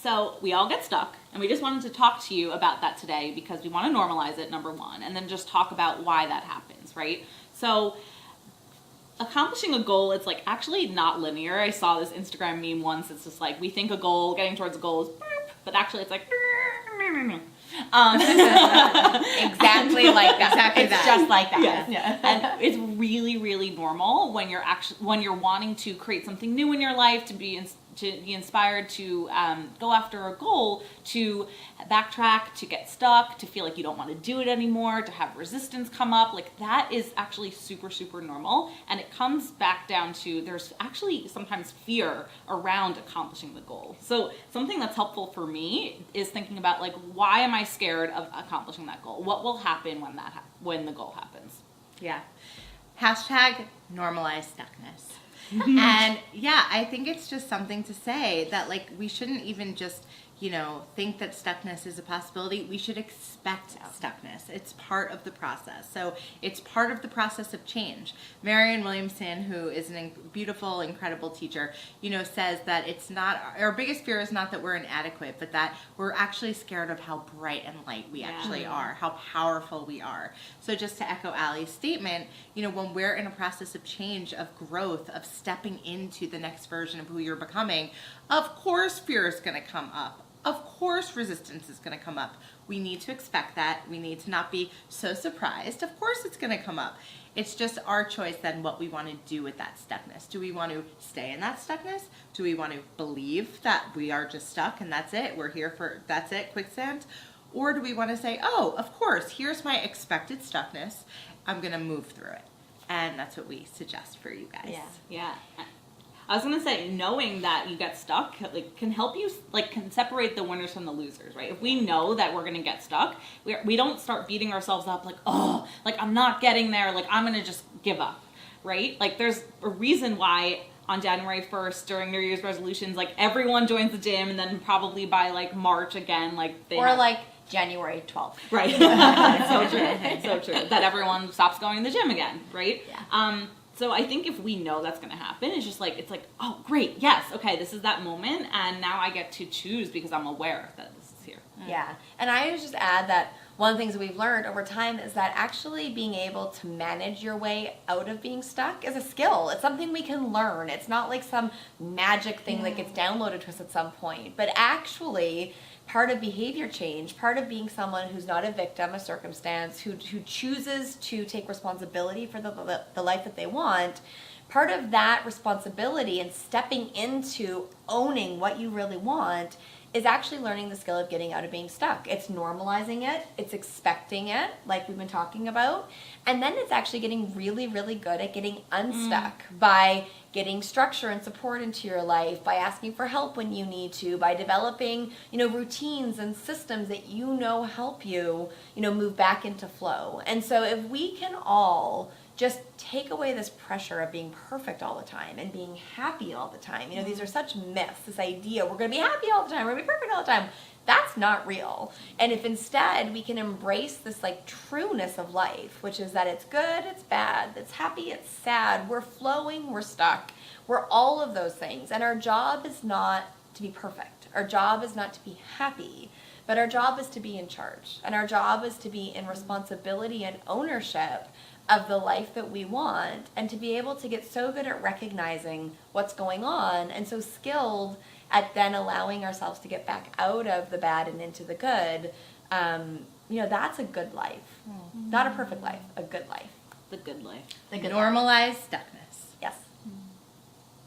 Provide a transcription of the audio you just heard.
So we all get stuck, and we just wanted to talk to you about that today because we want to normalize it, number one, and then just talk about why that happens, right? So accomplishing a goal, it's like actually not linear. I saw this Instagram meme once. It's just like we think a goal, getting towards a goal is boop, but actually it's like exactly like that. Exactly it's that. just like that. Yes. Yeah. And it's really, really normal when you're wanting to create something new in your life, to be inspired to go after a goal, to backtrack, to get stuck, to feel like you don't want to do it anymore, to have resistance come up. Like that is actually super, super normal. And it comes back down to there's actually sometimes fear around accomplishing the goal. So something that's helpful for me is thinking about like, why am I scared of accomplishing that goal? What will happen when the goal happens? Yeah. Hashtag normalize stuckness. And yeah, I think it's just something to say that like we shouldn't even just, think that stuckness is a possibility. We should expect stuckness. It's part of the process. So it's part of the process of change. Marianne Williamson, who is a beautiful, incredible teacher, says that it's not, our biggest fear is not that we're inadequate, but that we're actually scared of how bright and light we actually are, how powerful we are. So just to echo Allie's statement, when we're in a process of change, of growth, of stepping into the next version of who you're becoming, of course fear is going to come up. Of course resistance is going to come up. We need to expect that. We need to not be so surprised. Of course it's going to come up. It's just our choice then what we want to do with that stuckness. Do we want to stay in that stuckness? Do we want to believe that we are just stuck and that's it? We're here for, that's it, quicksand? Or do we want to say, oh, of course, here's my expected stuckness. I'm going to move through it. And that's what we suggest for you guys. Yeah. I was gonna say, knowing that you get stuck can help you can separate the winners from the losers, right? If we know that we're gonna get stuck, we don't start beating ourselves up I'm not getting there, I'm gonna just give up, right? There's a reason why on January 1st during New Year's resolutions, everyone joins the gym, and then probably by March again, January 12th. Right. So true. That everyone stops going to the gym again, right? Yeah. So I think if we know that's going to happen, it's just oh, great, yes, okay, this is that moment, and now I get to choose because I'm aware that this is here. Yeah, and I would just add that one of the things that we've learned over time is that actually being able to manage your way out of being stuck is a skill. It's something we can learn. It's not like some magic thing that gets downloaded to us at some point, but actually part of behavior change, part of being someone who's not a victim of circumstance, who chooses to take responsibility for the life that they want, part of that responsibility and stepping into owning what you really want is actually learning the skill of getting out of being stuck. It's normalizing it, it's expecting it, like we've been talking about, and then it's actually getting really, really good at getting unstuck by getting structure and support into your life, by asking for help when you need to, by developing, routines and systems that help you, move back into flow. And so if we can all just take away this pressure of being perfect all the time and being happy all the time. These are such myths, this idea we're going to be happy all the time, we're going to be perfect all the time. That's not real. And if instead we can embrace this trueness of life, which is that it's good, it's bad, it's happy, it's sad, we're flowing, we're stuck, we're all of those things. And our job is not to be perfect. Our job is not to be happy, but our job is to be in charge. And our job is to be in responsibility and ownership of the life that we want, and to be able to get so good at recognizing what's going on and so skilled at then allowing ourselves to get back out of the bad and into the good. That's a good life. Not a perfect life, a good life. The good life. The good Normalize stuckness. life. Yes.